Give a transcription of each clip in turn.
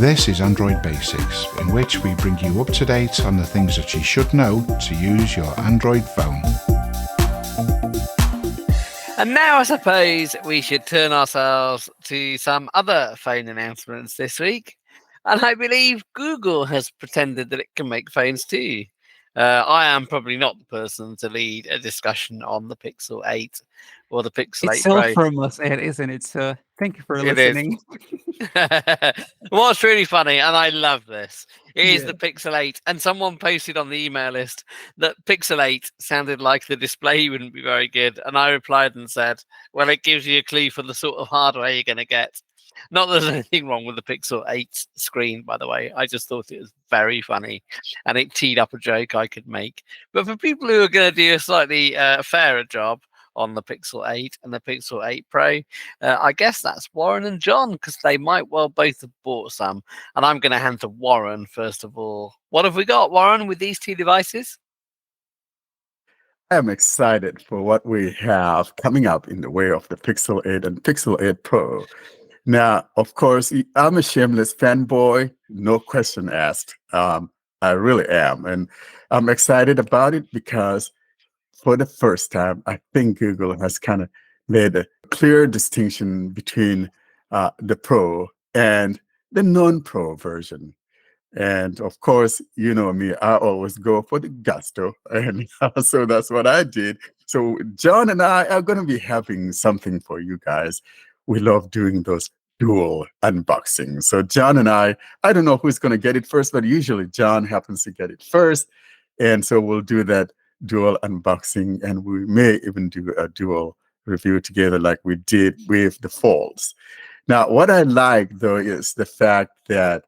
This is Android Basics, in which we bring you up to date on the things that you should know to use your Android phone. And now I suppose we should turn ourselves to some other phone announcements this week. And I believe Google has pretended that it can make phones too. I am probably not the person to lead a discussion on the Pixel 8 or the Pixel 8 It's Pro. self-promote, isn't it? So thank you for It is. listening. What's really funny, and I love this, is Yeah. the Pixel 8. And someone posted on the email list that Pixel 8 sounded like the display wouldn't be very good. And I replied and said, well, it gives you a clue for the sort of hardware you're going to get. Not that there's anything wrong with the Pixel 8 screen, by the way. I just thought it was very funny, and it teed up a joke I could make. But for people who are going to do a slightly fairer job on the Pixel 8 and the Pixel 8 Pro, I guess that's Warren and John, because they might well both have bought some. And I'm going to hand to Warren first of all. What have we got, Warren, with these two devices? I'm excited for what we have coming up in the way of the Pixel 8 and Pixel 8 Pro. Now, of course, I'm a shameless fanboy, no question asked. I really am. And I'm excited about it because for the first time, I think Google has kind of made a clear distinction between the Pro and the non-Pro version. And of course, you know me, I always go for the gusto. And so that's what I did. So John and I are going to be having something for you guys. We love doing those dual unboxings. So John and I don't know who's going to get it first, but usually John happens to get it first. And so we'll do that dual unboxing, and we may even do a dual review together like we did with the Folds. Now, what I like, though, is the fact that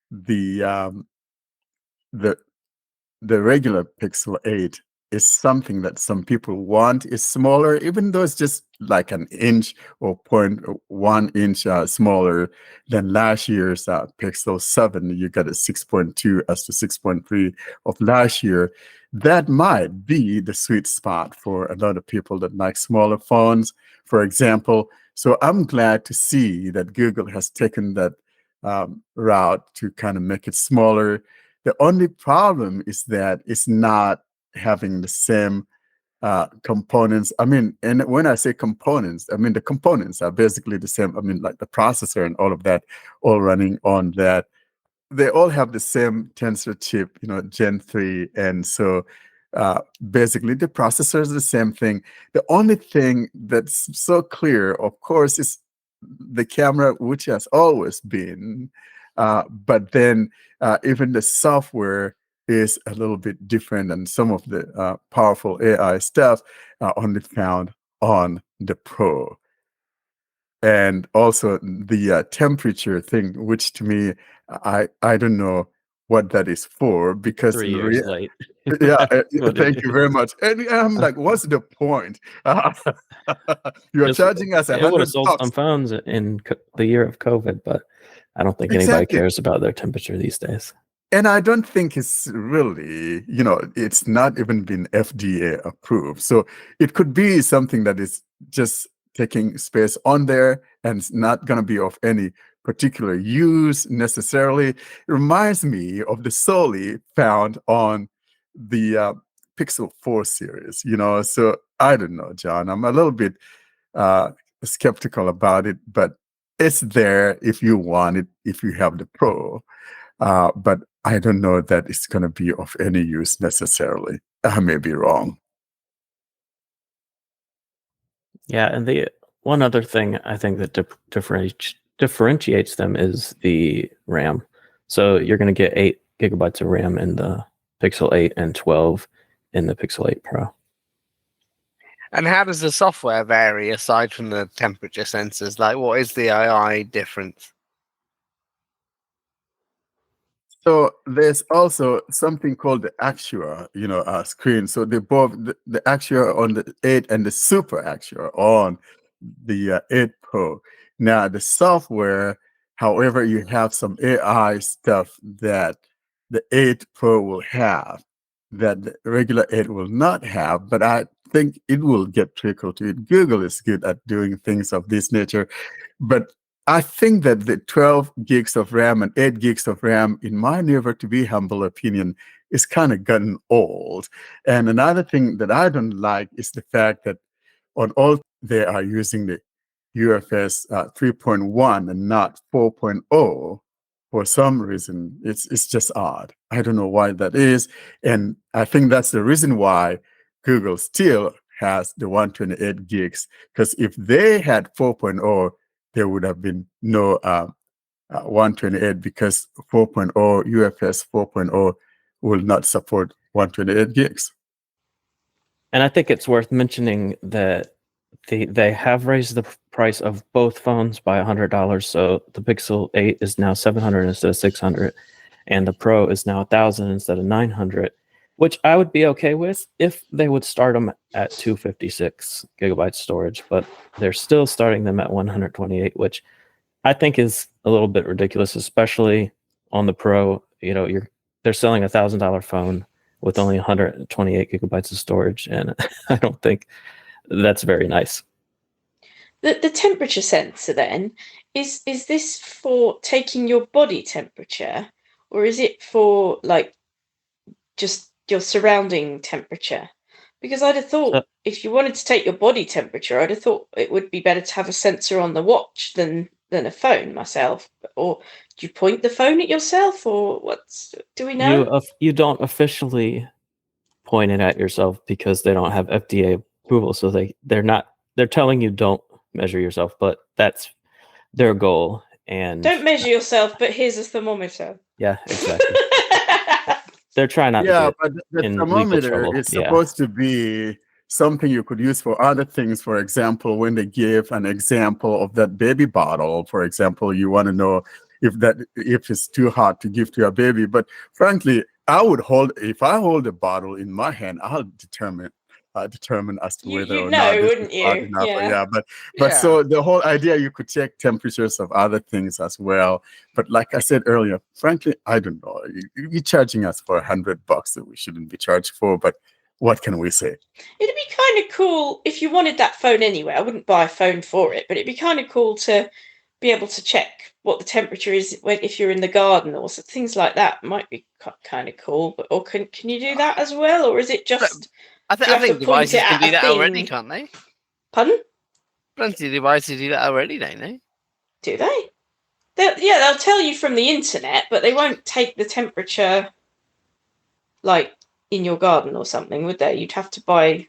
the regular Pixel 8 is something that some people want. Is smaller, even though it's just like an inch or 0.1 inch smaller than last year's Pixel 7. You got a 6.2 as to 6.3 of last year. That might be the sweet spot for a lot of people that like smaller phones, for example. So I'm glad to see that Google has taken that route to kind of make it smaller. The only problem is that it's not having the same components. I mean, and when I say components, I mean the components are basically the same. I mean, like the processor and all of that, all running on that. They all have the same tensor chip, Gen 3. And so basically the processor is the same thing. The only thing that's so clear, of course, is the camera, which has always been. But then even the software is a little bit different, and some of the powerful AI stuff are only found on the Pro. And also the temperature thing, which to me, I don't know what that is for, because 3 years late. yeah, thank you very much. And I'm like, what's the point? You're charging us It would $100. have sold some phones in the year of COVID, but I don't think anybody cares about their temperature these days. And I don't think it's really, it's not even been FDA approved. So it could be something that is just taking space on there and it's not going to be of any particular use necessarily. It reminds me of the Soli found on the Pixel 4 series, So I don't know, John. I'm a little bit skeptical about it, but it's there if you want it, if you have the Pro. But I don't know that it's going to be of any use necessarily. I may be wrong. Yeah, and the one other thing I think that differentiates them is the RAM. So you're going to get 8 gigabytes of RAM in the Pixel 8 and 12 in the Pixel 8 Pro. And how does the software vary aside from the temperature sensors? Like, what is the AI difference? So there's also something called the Actua, screen. So they both the Actua on the 8 and the Super Actua on the 8 Pro. Now the software, however, you have some AI stuff that the 8 Pro will have that the regular 8 will not have, but I think it will get trickled to it. Google is good at doing things of this nature, but I think that the 12 gigs of RAM and 8 gigs of RAM, in my never to be humble opinion, is kind of gotten old. And another thing that I don't like is the fact that on all they are using the UFS 3.1 and not 4.0 for some reason. It's just odd. I don't know why that is. And I think that's the reason why Google still has the 128 gigs. Because if they had 4.0, there would have been no 128 because 4.0 UFS 4.0 will not support 128 gigs. And I think it's worth mentioning that they have raised the price of both phones by $100. So the Pixel 8 is now $700 instead of $600, and the Pro is now $1,000 instead of $900, which I would be okay with if they would start them at 256 gigabytes storage. But they're still starting them at 128, which I think is a little bit ridiculous, especially on the Pro. You know, they're selling a $1,000 phone with only 128 gigabytes of storage, and I don't think that's very nice. The temperature sensor then, is this for taking your body temperature, or is it for like just your surrounding temperature? Because I'd have thought if you wanted to take your body temperature, I'd have thought it would be better to have a sensor on the watch than a phone myself. Or do you point the phone at yourself, or do we know? You don't officially point it at yourself because they don't have FDA approval, so they're telling you don't measure yourself, but that's their goal. And don't measure yourself, but here's a thermometer. Yeah, exactly. They're trying not to Yeah, get but the in legal thermometer trouble. is supposed to be something you could use for other things. For example, when they give an example of that baby bottle, for example, you want to know if it's too hot to give to your baby. But frankly, if I hold a bottle in my hand, I'll determine as to whether or not wouldn't you? Hot enough. Yeah. But so the whole idea, you could check temperatures of other things as well. But like I said earlier, frankly, I don't know. You're charging us for $100 that we shouldn't be charged for. But what can we say? It'd be kind of cool if you wanted that phone anyway. I wouldn't buy a phone for it, but it'd be kind of cool to be able to check what the temperature is if you're in the garden or things like that. Might be kind of cool. Or can you do that as well, or is it just? I think devices can do that already, can't they? Pardon? Plenty of devices do that already, don't they? Do they? They'll tell you from the internet, but they won't take the temperature, like in your garden or something, would they? You'd have to buy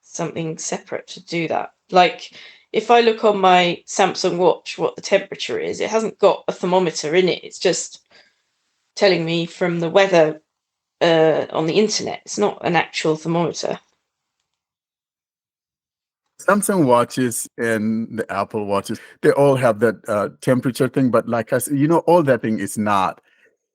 something separate to do that. Like if I look on my Samsung watch what the temperature is, it hasn't got a thermometer in it. It's just telling me from the weather on the internet. It's not an actual thermometer. Samsung watches and the Apple watches, they all have that temperature thing. But like I said, all that thing is not.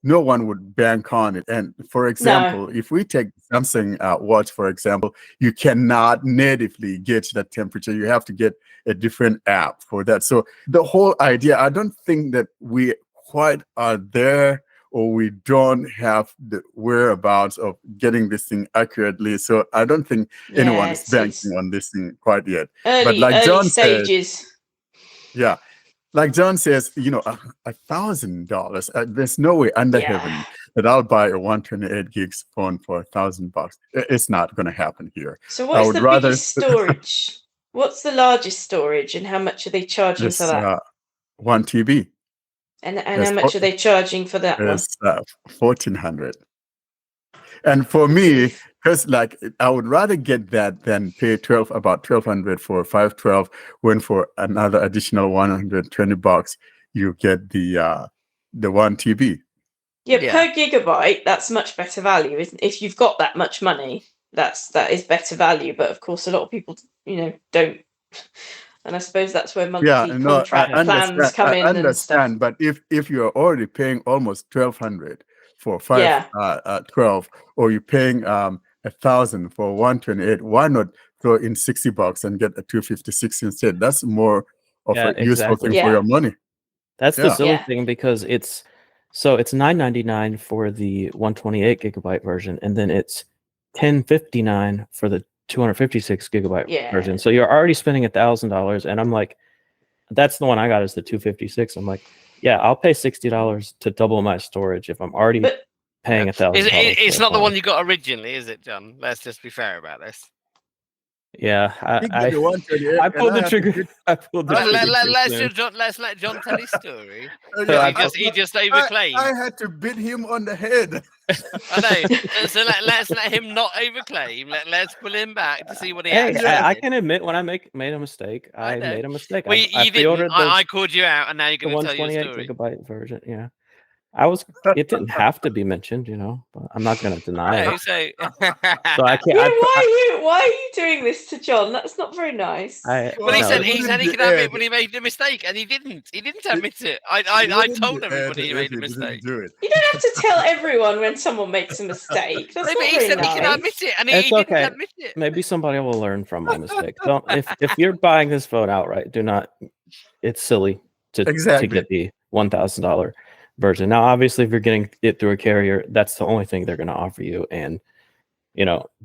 No one would bank on it. And for example, if we take Samsung watch, for example, you cannot natively gauge that temperature. You have to get a different app for that. So the whole idea, I don't think that we quite are there, or we don't have the whereabouts of getting this thing accurately. So I don't think anyone is banking on this thing quite yet. But like John stages. Yeah. Like John says, $1,000. There's no way under heaven that I'll buy a 128 gigs phone for $1,000. It's not going to happen here. So what's the biggest storage? What's the largest storage, and how much are they charging for that? 1 TB. And how much are they charging for that one? It's $1,400. And for me, because like I would rather get that than pay about $1,200 for 512, when for another additional $120 you get the 1 TB. Yeah, per gigabyte, that's much better value, isn't it? If you've got that much money, that is better value. But of course, a lot of people, don't. And I suppose that's where monthly contract plans come in. I understand, and stuff. But if you are already paying almost $1,200 for 512, or you're paying $1,000 for 128, why not throw in $60 and get a 256 instead? That's more of a useful thing for your money. That's the silly thing, because it's $9.99 for the 128 gigabyte version, and then it's $10.59 for the 256 gigabyte version. So you're already spending $1,000, and I'm like, that's the one I got is the 256. I'm like, yeah, I'll pay $60 to double my storage if I'm already But- paying $1,000. It's for a not the phone. one you got originally, is it, John? Let's just be fair about this. Yeah, He got the 128, I and pulled the had to trigger. bid- I pulled the Let- trigger. Let's let John tell his story. I- He just I overclaimed. had to bid him on the head. I know. So let's let him not overclaim. Let's pull him back to see what he Hey, actually I did. can admit when I made a mistake. I I know. made a mistake. Well, I you didn't. pre-ordered I called you out, and now you're the going to tell your 128 story. gigabyte version. Yeah, it didn't have to be mentioned, but I'm not going to deny No, it. so So I can't. Yeah, why are you doing this to John? That's not very nice. Well, he No, said it he wouldn't could be admit Ed. when he made the mistake, and he didn't. He didn't It- admit it. I Wouldn't told be everybody he Ed made if a he didn't mistake. do it. You don't have to tell everyone when someone makes a mistake. That's No, not but he very said nice. he can admit it, and he It's didn't okay. admit it. Maybe somebody will learn from my mistake. Don't if you're buying this phone outright, do not. It's silly to Exactly. get the $1,000 version. Now, obviously, if you're getting it through a carrier, that's the only thing they're going to offer you. And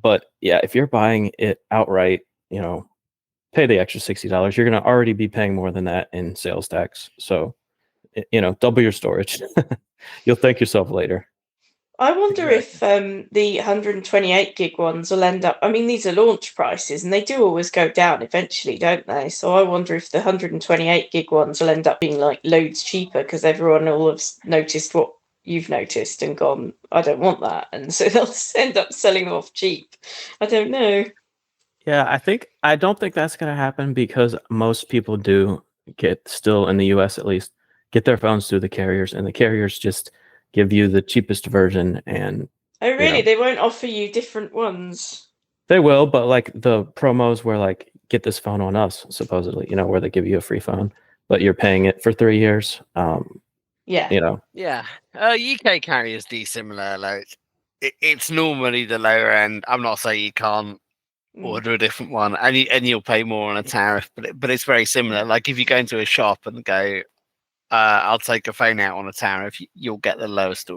but yeah, if you're buying it outright, pay the extra $60. You're going to already be paying more than that in sales tax. So, double your storage. You'll thank yourself later. I wonder if the 128 gig ones will end up. I mean, these are launch prices, and they do always go down eventually, don't they? So I wonder if the 128 gig ones will end up being like loads cheaper because everyone will have noticed what you've noticed and gone, I don't want that, and so they'll end up selling them off cheap. I don't know. Yeah, I don't think that's going to happen because most people do get, still in the US at least, get their phones through the carriers, and the carriers just give you the cheapest version, and Oh, really? know. They won't offer you different ones? they will, but like the promos where like get this phone on us, supposedly, where they give you a free phone, but you're paying it for 3 years. Yeah. Yeah, UK carriers do similar. Like it's normally the lower end. I'm not saying you can't order a different one, and you'll pay more on a tariff, but it's very similar. Like if you go into a shop and go, I'll take a phone out on a tariff, you'll get the lowest.